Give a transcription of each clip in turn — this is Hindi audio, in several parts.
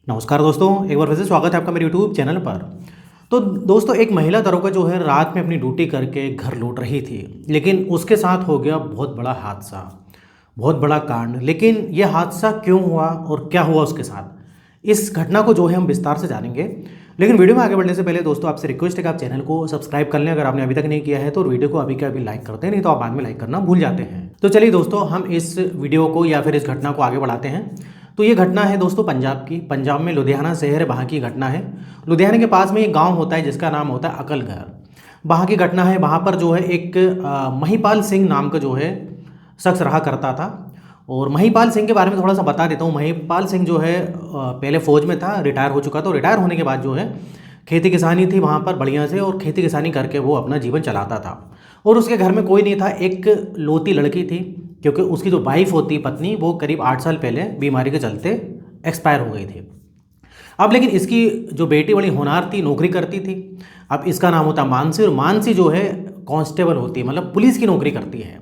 नमस्कार दोस्तों, एक बार फिर से स्वागत है आपका मेरे यूट्यूब चैनल पर। तो दोस्तों, एक महिला दरोगा जो है रात में अपनी ड्यूटी करके घर लौट रही थी, लेकिन उसके साथ हो गया बहुत बड़ा हादसा, बहुत बड़ा कांड। लेकिन यह हादसा क्यों हुआ और क्या हुआ उसके साथ, इस घटना को जो है हम विस्तार से जानेंगे। लेकिन वीडियो में आगे बढ़ने से पहले दोस्तों आपसे रिक्वेस्ट है कि आप चैनल को सब्सक्राइब कर लें अगर आपने अभी तक नहीं किया है, तो वीडियो को अभी के अभी लाइक करते हैं, नहीं तो आप बाद में लाइक करना भूल जाते हैं। तो चलिए दोस्तों, हम इस वीडियो को या फिर इस घटना को आगे बढ़ाते हैं। तो ये घटना है दोस्तों पंजाब की। पंजाब में लुधियाना शहर है, वहाँ की घटना है। लुधियाना के पास में एक गांव होता है जिसका नाम होता है अकलगढ़। वहाँ की घटना है। वहाँ पर जो है एक महिपाल सिंह नाम का जो है शख्स रहा करता था। और महिपाल सिंह के बारे में थोड़ा सा बता देता हूँ। महिपाल सिंह जो है पहले फ़ौज में था, रिटायर हो चुका था। रिटायर होने के बाद जो है खेती किसानी थी वहाँ पर बढ़िया से, और खेती किसानी करके वो अपना जीवन चलाता था। और उसके घर में कोई नहीं था, एक लौती लड़की थी, क्योंकि उसकी जो वाइफ होती पत्नी, वो करीब 8 साल पहले बीमारी के चलते एक्सपायर हो गई थी। अब लेकिन इसकी जो बेटी बड़ी होनहार थी, नौकरी करती थी। अब इसका नाम होता मानसी, और मानसी जो है कांस्टेबल होती है, मतलब पुलिस की नौकरी करती है।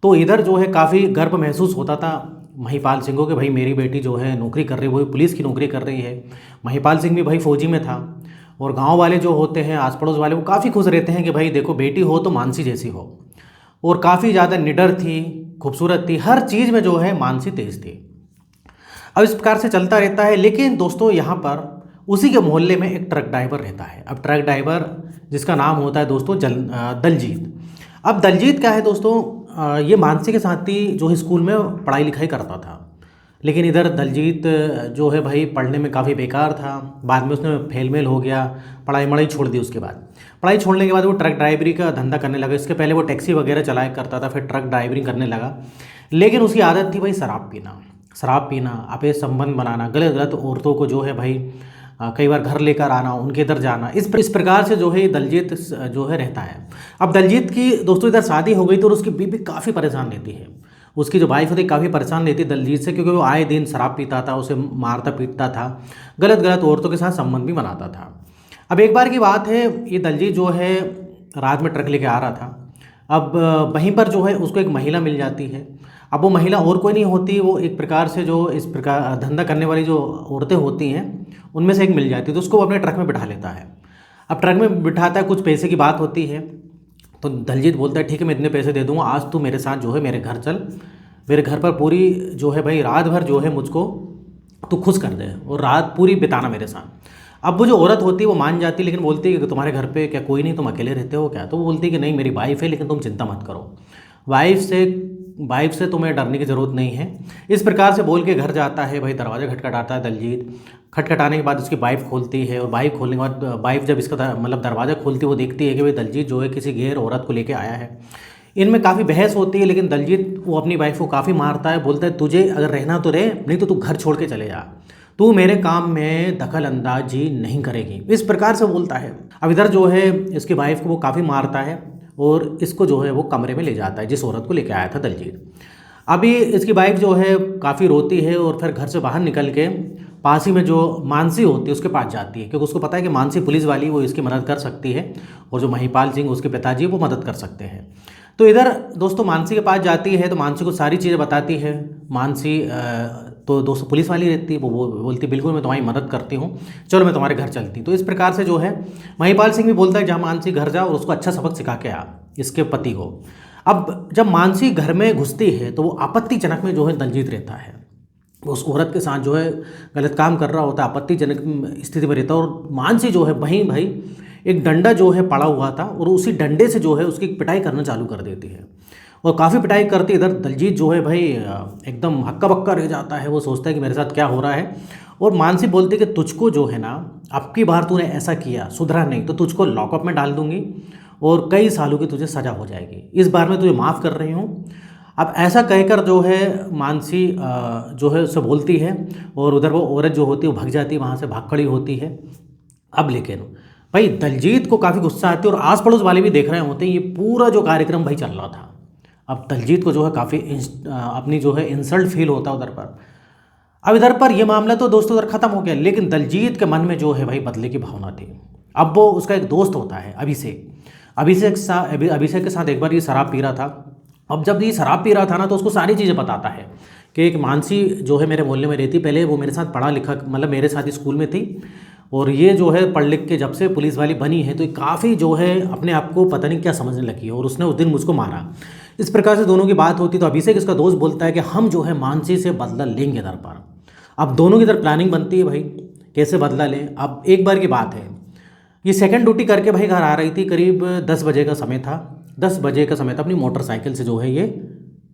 तो इधर जो है काफ़ी गर्व महसूस होता था महिपाल सिंह को कि भाई मेरी बेटी जो है नौकरी कर रही है, वो पुलिस की नौकरी कर रही है। महिपाल सिंह भी भाई फौजी में था। और गांव वाले जो होते हैं, आस पड़ोस वाले, वो काफ़ी खुश रहते हैं कि भाई देखो बेटी हो तो मानसी जैसी हो। और काफ़ी ज़्यादा निडर थी, खूबसूरत थी, हर चीज़ में जो है मानसी तेज थी। अब इस प्रकार से चलता रहता है। लेकिन दोस्तों यहाँ पर उसी के मोहल्ले में एक ट्रक ड्राइवर रहता है। अब ट्रक ड्राइवर जिसका नाम होता है दोस्तों दलजीत। अब दलजीत क्या है दोस्तों, ये मानसी के साथ ही जो है स्कूल में पढ़ाई लिखाई करता था। लेकिन इधर दलजीत जो है भाई पढ़ने में काफ़ी बेकार था। बाद में उसने फेल मेल हो गया, पढ़ाई वढ़ाई छोड़ दी। उसके बाद पढ़ाई छोड़ने के बाद वो ट्रक ड्राइवरी का धंधा करने लगा। इसके पहले वो टैक्सी वगैरह चलाया करता था, फिर ट्रक ड्राइवरिंग करने लगा। लेकिन उसकी आदत थी भाई शराब पीना, अपने संबंध बनाना, गलत गलत औरतों को जो है भाई कई बार घर लेकर आना, उनके इधर जाना। इस प्रकार से जो है दलजीत जो है रहता है। अब दलजीत की दोस्तों इधर शादी हो गई तो उसकी बीवी काफ़ी परेशान रहती है। उसकी जो वाइफ होती काफ़ी परेशान रहती है दलजीत से, क्योंकि वो आए दिन शराब पीता था, उसे मारता पीटता था, गलत गलत औरतों के साथ संबंध भी बनाता था। अब एक बार की बात है, ये दलजीत जो है रात में ट्रक लेके आ रहा था। अब वहीं पर जो है उसको एक महिला मिल जाती है। अब वो महिला और कोई नहीं होती, वो एक प्रकार से जो इस प्रकार धंधा करने वाली जो औरतें होती हैं उनमें से एक मिल जाती है। तो उसको वो अपने ट्रक में बिठा लेता है। अब ट्रक में बिठाता है, कुछ पैसे की बात होती है। तो दलजीत बोलता है ठीक है मैं इतने पैसे दे दूंगा, आज तू मेरे साथ जो है मेरे घर चल, मेरे घर पर पूरी जो है भाई रात भर जो है मुझको तू खुश कर दे और रात पूरी बिताना मेरे साथ। अब वो जो औरत होती है वो मान जाती है, लेकिन बोलती है कि तुम्हारे घर पे क्या कोई नहीं, तुम अकेले रहते हो क्या? तो वो बोलती है कि नहीं मेरी वाइफ है, लेकिन तुम चिंता मत करो, वाइफ से तुम्हें डरने की ज़रूरत नहीं है। इस प्रकार से बोल के घर जाता है। भाई दरवाज़ा खटखटाता है दलजीत। खटखटाने के बाद उसकी वाइफ खोलती है, और वाइफ खोलने के बाद वाइफ जब इसका मतलब दरवाज़ा खोलती है, वो देखती है कि भाई दलजीत जो है किसी गैर औरत को लेके आया है। इनमें काफ़ी बहस होती है, लेकिन दलजीत वो अपनी वाइफ को काफ़ी मारता है। बोलता है तुझे अगर रहना तो रहे, नहीं तो तू घर छोड़ के चले जा, तू मेरे काम में दखल अंदाजी नहीं करेगी, इस प्रकार से बोलता है। अब इधर जो है इसकी वाइफ को वो काफ़ी मारता है, और इसको जो है वो कमरे में ले जाता है जिस औरत को लेके आया था दलजीत। अभी इसकी वाइफ जो है काफ़ी रोती है, और फिर घर से बाहर निकल के पास ही में जो मानसी होती है उसके पास जाती है, क्योंकि उसको पता है कि मानसी पुलिस वाली वो इसकी मदद कर सकती है, और जो महिपाल सिंह उसके पिताजी वो मदद कर सकते हैं। तो इधर दोस्तों मानसी के पास जाती है, तो मानसी को सारी चीज़ें बताती है। मानसी तो दोस्तों पुलिस वाली रहती है, वो बोलती बिल्कुल मैं तुम्हारी मदद करती हूँ, चलो मैं तुम्हारे घर चलती। तो इस प्रकार से जो है महिपाल सिंह भी बोलता है जहाँ मानसी घर जाओ और उसको अच्छा सबक सिखा के आ, इसके पति को। अब जब मानसी घर में घुसती है तो वो आपत्तिजनक में जो है दलजीत रहता है। उस औरत के साथ जो है गलत काम कर रहा होता है, आपत्तिजनक स्थिति में रहता है। और मानसी जो है वहीं भाई एक डंडा जो है पड़ा हुआ था, और उसी डंडे से जो है उसकी पिटाई करना चालू कर देती है, और काफ़ी पिटाई करती है। इधर दलजीत जो है भाई एकदम हक्का बक्का रह जाता है। वो सोचता है कि मेरे साथ क्या हो रहा है। और मानसी बोलती है कि तुझको जो है ना, अब की बार तूने ऐसा किया, सुधरा नहीं तो तुझको लॉकअप में डाल दूंगी, और कई सालों की तुझे सज़ा हो जाएगी, इस बार मैं तुझे माफ़ कर रही हूँ। अब ऐसा कहकर जो है मानसी जो है उससे बोलती है, और उधर वो औरत जो होती है वो भाग जाती है, वहाँ से भाग खड़ी होती है। अब लेकिन भाई दलजीत को काफ़ी गुस्सा आती है, और आस पड़ोस वाले भी देख रहे होते हैं ये पूरा जो कार्यक्रम भाई चल रहा था। अब दलजीत को जो है काफ़ी अपनी जो है इंसल्ट फील होता है उधर पर। अब इधर पर यह मामला तो दोस्तों उधर ख़त्म हो गया, लेकिन दलजीत के मन में जो है भाई बदले की भावना थी। अब वो उसका एक दोस्त होता है अभिषेक के साथ एक बार ये शराब पी रहा था। अब जब ये शराब पी रहा था ना, तो उसको सारी चीज़ें बताता है कि एक मानसी जो है मेरे मोहल्ले में रहती, पहले वो मेरे साथ पढ़ा लिखा मतलब मेरे साथ ही स्कूल में थी, और ये जो है पढ़ लिख के जब से पुलिस वाली बनी है तो ये काफ़ी जो है अपने आप को पता नहीं क्या समझने लगी है, और उसने उस दिन मुझको मारा। इस प्रकार से दोनों की बात होती तो अभिषेक इसका दोस्त बोलता है कि हम जो है मानसी से बदला लेंगे दर पर। अब दोनों की तरफ प्लानिंग बनती है भाई कैसे बदला लें। अब एक बार की बात है, ये सेकंड ड्यूटी करके भाई घर आ रही थी, करीब 10 बजे का समय था। 10 बजे का समय था, अपनी मोटरसाइकिल से जो है ये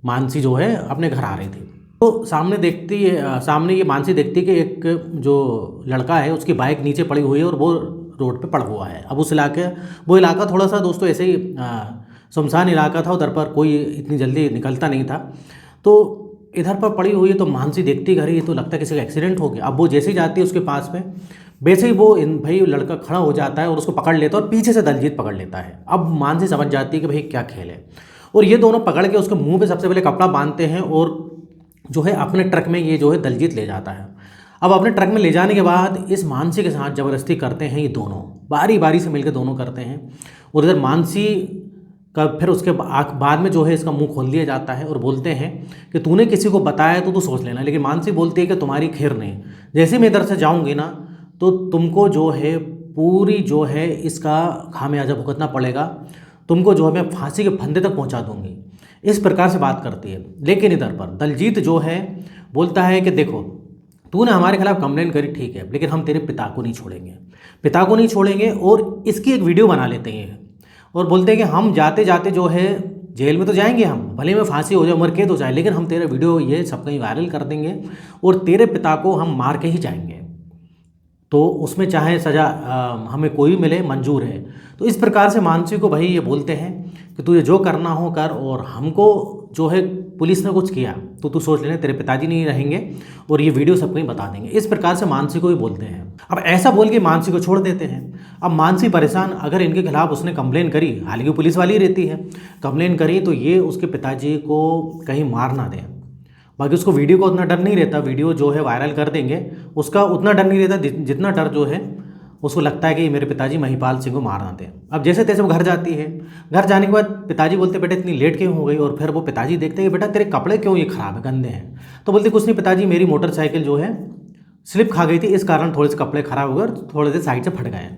मानसी जो है अपने घर आ रही थी। तो सामने ये मानसी देखती है कि एक जो लड़का है उसकी बाइक नीचे पड़ी हुई है और वो रोड पे पड़ा हुआ है। अब वो इलाका थोड़ा सा दोस्तों ऐसे ही सुनसान इलाका था, उधर पर कोई इतनी जल्दी निकलता नहीं था। तो इधर पर पड़ी हुई है तो मानसी देखती घर, ये तो लगता है किसी का एक्सीडेंट हो गया। अब वो जैसे ही जाती है उसके पास में, वैसे ही भाई लड़का खड़ा हो जाता है और उसको पकड़ लेता है, और पीछे से दलजीत पकड़ लेता है। अब मानसी समझ जाती है कि भाई क्या खेल है, और ये दोनों पकड़ के उसके मुंह पे सबसे पहले कपड़ा बांधते हैं, और जो है अपने ट्रक में ये जो है दलजीत ले जाता है। अब अपने ट्रक में ले जाने के बाद इस मानसी के साथ ज़बरदस्ती करते हैं, ये दोनों बारी बारी से मिलकर दोनों करते हैं। और इधर मानसी का फिर उसके बाद में जो है इसका मुंह खोल दिया जाता है और बोलते हैं कि तूने किसी को बताया तो तू सोच लेना। लेकिन मानसी बोलती है कि तुम्हारी खैर नहीं, जैसे मैं इधर से जाऊँगी ना तो तुमको जो है पूरी जो है इसका खामियाजा भुगतना पड़ेगा, तुमको जो है मैं फांसी के फंदे तक पहुंचा दूंगी। इस प्रकार से बात करती है। लेकिन इधर पर दलजीत जो है बोलता है कि देखो तूने हमारे खिलाफ कंप्लेन करी ठीक है, लेकिन हम तेरे पिता को नहीं छोड़ेंगे, और इसकी एक वीडियो बना लेते हैं और बोलते हैं कि हम जाते जाते जो है जेल में तो जाएंगे, हम भले में फांसी हो जाए, उम्र कैद हो जाए, लेकिन हम तेरा वीडियो ये सब कहीं वायरल कर देंगे और तेरे पिता को हम मार के ही जाएंगे, तो उसमें चाहे सज़ा हमें कोई मिले मंजूर है। तो इस प्रकार से मानसी को भाई ये बोलते हैं कि तुझे जो करना हो कर, और हमको जो है पुलिस ने कुछ किया तो तू सोच लेना तेरे पिताजी नहीं रहेंगे और ये वीडियो सब कहीं बता देंगे। इस प्रकार से मानसी को भी बोलते हैं। अब ऐसा बोल के मानसी को छोड़ देते हैं। अब मानसी परेशान, अगर इनके खिलाफ उसने कंप्लेन करी, हालांकि पुलिस वाली रहती है, कंप्लेन करी तो ये उसके पिताजी को कहीं मार ना दें। बाकी उसको वीडियो का उतना डर नहीं रहता, वीडियो जो है वायरल कर देंगे उसका उतना डर नहीं रहता जितना डर जो है उसको लगता है कि मेरे पिताजी महिपाल सिंह को मार ना दें। अब जैसे तैसे वो घर जाती है। घर जाने के बाद पिताजी बोलते बेटा इतनी लेट क्यों हो गई, और फिर वो पिताजी देखते हैं कि बेटा तेरे कपड़े क्यों ये ख़राब है, गंदे हैं। तो बोलते कुछ नहीं पिताजी, मेरी मोटरसाइकिल जो है स्लिप खा गई थी, इस कारण थोड़े से कपड़े ख़राब हो गए और थोड़े से साइड से फट गए।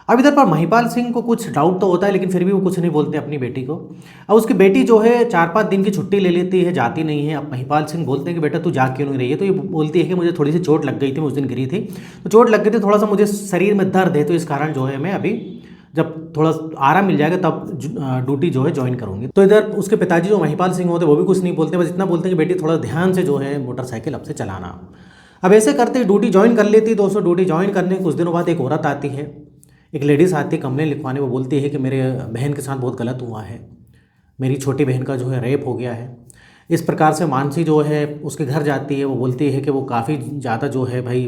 अब इधर पर महिपाल सिंह को कुछ डाउट तो होता है, लेकिन फिर भी वो कुछ नहीं बोलते अपनी बेटी को। अब उसकी बेटी जो है 4-5 दिन की छुट्टी ले लेती है, जाती नहीं है। अब महिपाल सिंह बोलते हैं कि बेटा तू जा क्यों नहीं रही है, तो ये बोलती है कि मुझे थोड़ी सी चोट लग गई थी, मैं उस दिन गिरी थी तो चोट लग गई थी, थोड़ा सा मुझे शरीर में दर्द है, तो इस कारण जो है मैं अभी जब थोड़ा आराम मिल जाएगा तब ड्यूटी जो है ज्वाइन करूँगी। तो इधर उसके पिताजी जो महिपाल सिंह होते हैं वो भी कुछ नहीं बोलते, बस इतना बोलते हैं कि बेटी थोड़ा ध्यान से जो है मोटरसाइकिल अब से चलाना। अब ऐसे करते ड्यूटी ज्वाइन कर लेती दोस्तों। ड्यूटी ज्वाइन करने कुछ दिनों बाद एक औरत आती है, एक लेडीज़ आती है कंप्लेन लिखवाने। वो बोलती है कि मेरे बहन के साथ बहुत गलत हुआ है, मेरी छोटी बहन का जो है रेप हो गया है। इस प्रकार से मानसी जो है उसके घर जाती है। वो बोलती है कि वो काफ़ी ज़्यादा जो है भाई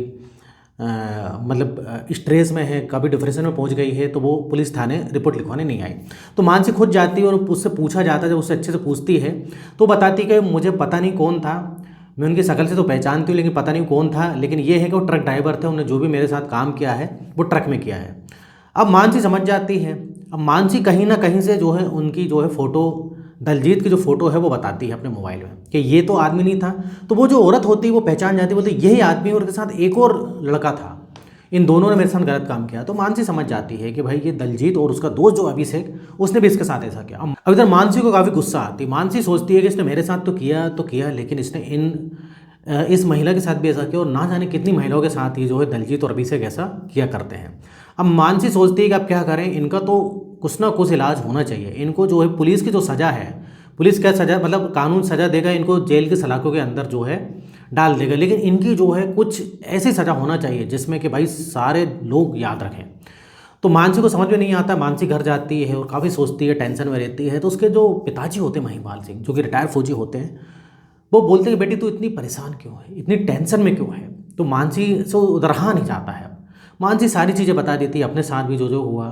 मतलब स्ट्रेस में है, कभी डिप्रेशन में पहुंच गई है, तो वो पुलिस थाने रिपोर्ट लिखवाने नहीं आई। तो मानसी खुद जाती है और उससे पूछा जाता है। जब उससे अच्छे से पूछती है तो बताती कि मुझे पता नहीं कौन था, मैं उनकी शक्ल से तो पहचानती हूँ लेकिन पता नहीं कौन था, लेकिन ये है कि वो ट्रक ड्राइवर थे, उन्होंने जो भी मेरे साथ काम किया है वो ट्रक में किया है। अब मानसी समझ जाती है। अब मानसी कहीं ना कहीं से जो है उनकी जो है फ़ोटो, दलजीत की जो फ़ोटो है वो बताती है अपने मोबाइल में कि ये तो आदमी नहीं था। तो वो जो औरत होती है वो पहचान जाती है, बोलती यही आदमी और उसके साथ एक और लड़का था, इन दोनों ने मेरे साथ गलत काम किया। तो मानसी समझ जाती है कि भाई ये दलजीत और उसका दोस्त जो अभिषेक, उसने भी इसके साथ ऐसा किया। अब इधर मानसी को काफ़ी गुस्सा आती है। मानसी सोचती है कि इसने मेरे साथ तो किया लेकिन इसने इस महिला के साथ भी ऐसा किया, और ना जाने कितनी महिलाओं के साथ ये जो है दलजीत और अभिषेक ऐसा किया करते हैं। अब मानसी सोचती है कि अब क्या करें, इनका तो कुछ ना कुछ इलाज होना चाहिए। इनको जो है पुलिस की जो सज़ा है, पुलिस क्या सज़ा मतलब कानून सज़ा देगा, इनको जेल की सलाखों के अंदर जो है डाल देगा, लेकिन इनकी जो है कुछ ऐसी सज़ा होना चाहिए जिसमें कि भाई सारे लोग याद रखें। तो मानसी को समझ में नहीं आता। मानसी घर जाती है और काफ़ी सोचती है, टेंशन में रहती है। तो उसके जो पिताजी होते हैं महिपाल सिंह, जो कि रिटायर्ड फौजी होते हैं, वो बोलते हैं कि बेटी तू इतनी परेशान क्यों है, इतनी टेंशन में क्यों है। तो मानसी से उधर रहा नहीं जाता है। मानसी सारी चीज़ें बता देती है, अपने साथ भी जो जो हुआ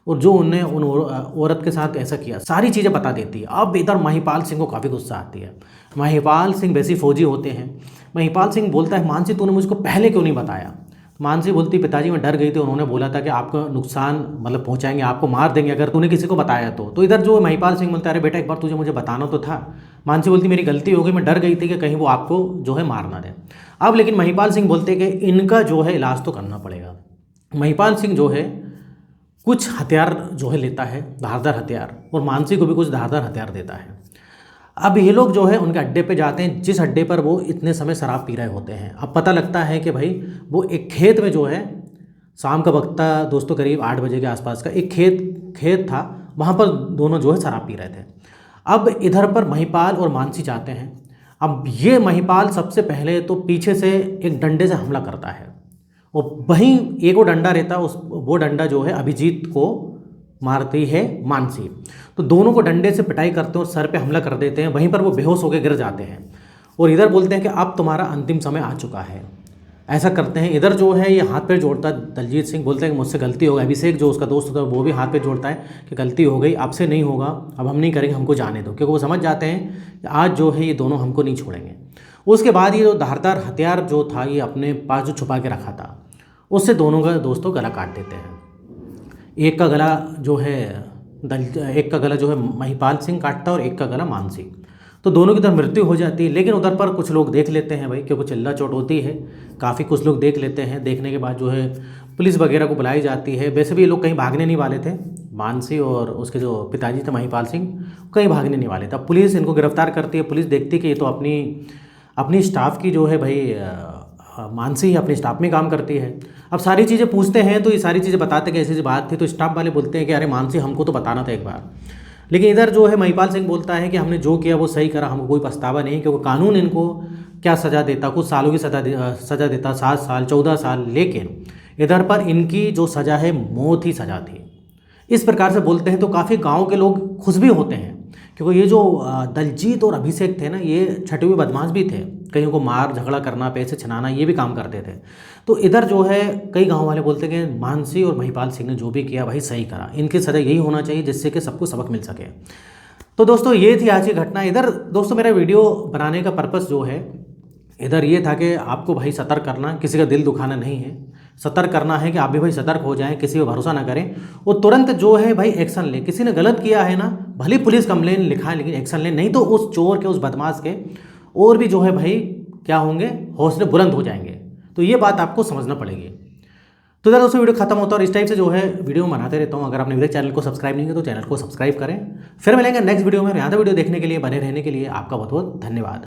और जो उनने उन औरत के साथ ऐसा किया, सारी चीज़ें बता देती है। अब इधर महिपाल सिंह को काफ़ी गुस्सा आती है। महिपाल सिंह वैसे फौजी होते हैं। महिपाल सिंह बोलता है मानसी तूने मुझको पहले क्यों नहीं बताया, मानसी बोलती पिताजी मैं डर गई थी, उन्होंने बोला था कि आपको नुकसान मतलब पहुंचाएंगे, आपको मार देंगे अगर तूने किसी को बताया तो इधर जो महिपाल सिंह बोलता है अरे बेटा एक बार तुझे मुझे बताना तो था। मानसी बोलती मेरी गलती हो गई, मैं डर गई थी कि कहीं वो आपको जो है मार ना दे। अब लेकिन महिपाल सिंह बोलते कि इनका जो है इलाज तो करना पड़ेगा। महिपाल सिंह जो है कुछ हथियार जो है लेता है, धारदार हथियार, और मानसी को भी कुछ धारदार हथियार देता है। अब ये लोग जो है उनके अड्डे पे जाते हैं, जिस अड्डे पर वो इतने समय शराब पी रहे होते हैं। अब पता लगता है कि भाई वो एक खेत में जो है, शाम का वक्त था दोस्तों, करीब 8 बजे के आसपास का एक खेत था, वहाँ पर दोनों जो है शराब पी रहे थे। अब इधर पर महिपाल और मानसी जाते हैं। अब ये महिपाल सबसे पहले तो पीछे से एक डंडे से हमला करता है, और वहीं एक वो डंडा रहता है, वो डंडा जो है अभिजीत को मारती है मानसी। तो दोनों को डंडे से पिटाई करते हैं और सर पे हमला कर देते हैं। वहीं पर वो बेहोश होकर गिर जाते हैं और इधर बोलते हैं कि अब तुम्हारा अंतिम समय आ चुका है। ऐसा करते हैं। इधर जो है ये हाथ पैर जोड़ता है, दलजीत सिंह बोलते हैं कि मुझसे गलती हो गई। अभिषेक जो उसका दोस्त होता है वो भी हाथ पैर जोड़ता है कि गलती हो गई, अब से नहीं होगा, अब हम नहीं करेंगे, हमको जाने दो, क्योंकि वो समझ जाते हैं कि आज जो है ये दोनों हमको नहीं छोड़ेंगे। उसके बाद ये जो धारदार हथियार जो था ये अपने पास जो छुपा के रखा था, उससे दोनों का दोस्तों गला काट देते हैं। एक का गला जो है महिपाल सिंह काटता है और एक का गला मानसी। तो दोनों की तरफ मृत्यु हो जाती है। लेकिन उधर पर कुछ लोग देख लेते हैं भाई, क्योंकि चिल्ला चोट होती है, काफ़ी कुछ लोग देख लेते हैं। देखने के बाद जो है पुलिस वगैरह को बुलाई जाती है। वैसे भी ये लोग कहीं भागने नहीं वाले थे, मानसी और उसके जो पिताजी थे महिपाल सिंह, कहीं भागने नहीं वाले थे। अब पुलिस इनको गिरफ्तार करती है। पुलिस देखती है कि ये तो अपनी स्टाफ की जो है भाई मानसी ही अपने स्टाफ में काम करती है। अब सारी चीज़ें पूछते हैं तो ये सारी चीज़ें बताते कि ऐसी बात थी, तो स्टाफ वाले बोलते हैं कि अरे मानसी हमको तो बताना था एक बार। लेकिन इधर जो है महिपाल सिंह बोलता है कि हमने जो किया वो सही करा, हमको कोई पछतावा नहीं, क्योंकि कानून इनको क्या सज़ा देता, कुछ सालों की सज़ा देता, 7 साल 14 साल, लेकिन इधर पर इनकी जो सज़ा है मौत ही सज़ा थी। इस प्रकार से बोलते हैं तो काफ़ी गाँव के लोग खुश भी होते हैं, क्योंकि ये जो दलजीत और अभिषेक थे ना, ये छठे हुए बदमाश भी थे, कईयों को मार झगड़ा करना, पैसे छनाना, ये भी काम करते थे। तो इधर जो है कई गांव वाले बोलते हैं कि मानसी और महिपाल सिंह ने जो भी किया भाई सही करा, इनकी सज़ा यही होना चाहिए जिससे कि सबको सबक मिल सके। तो दोस्तों ये थी आज की घटना। इधर दोस्तों मेरा वीडियो बनाने का पर्पस जो है इधर ये था कि आपको भाई सतर्क करना, किसी का दिल दुखाना नहीं है, सतर्क करना है कि आप भी भाई सतर्क हो जाएं, किसी पर भरोसा ना करें और तुरंत जो है भाई एक्शन लें। किसी ने गलत किया है ना, भले पुलिस कंप्लेन लिखाएं, लेकिन एक्शन लें, नहीं तो उस चोर के, उस बदमाश के और भी जो है भाई क्या होंगे, हौसले बुलंद हो जाएंगे। तो ये बात आपको समझना पड़ेगी। तो इधर दोस्तों वीडियो खत्म होता है और इस टाइप से जो है वीडियो बनाते रहता हूँ। अगर आपने मेरे चैनल को सब्सक्राइब नहीं किया तो चैनल को सब्सक्राइब करें। फिर मिलेंगे नेक्स्ट वीडियो में। यहाँ तक वीडियो देखने के लिए, बने रहने के लिए आपका बहुत बहुत धन्यवाद।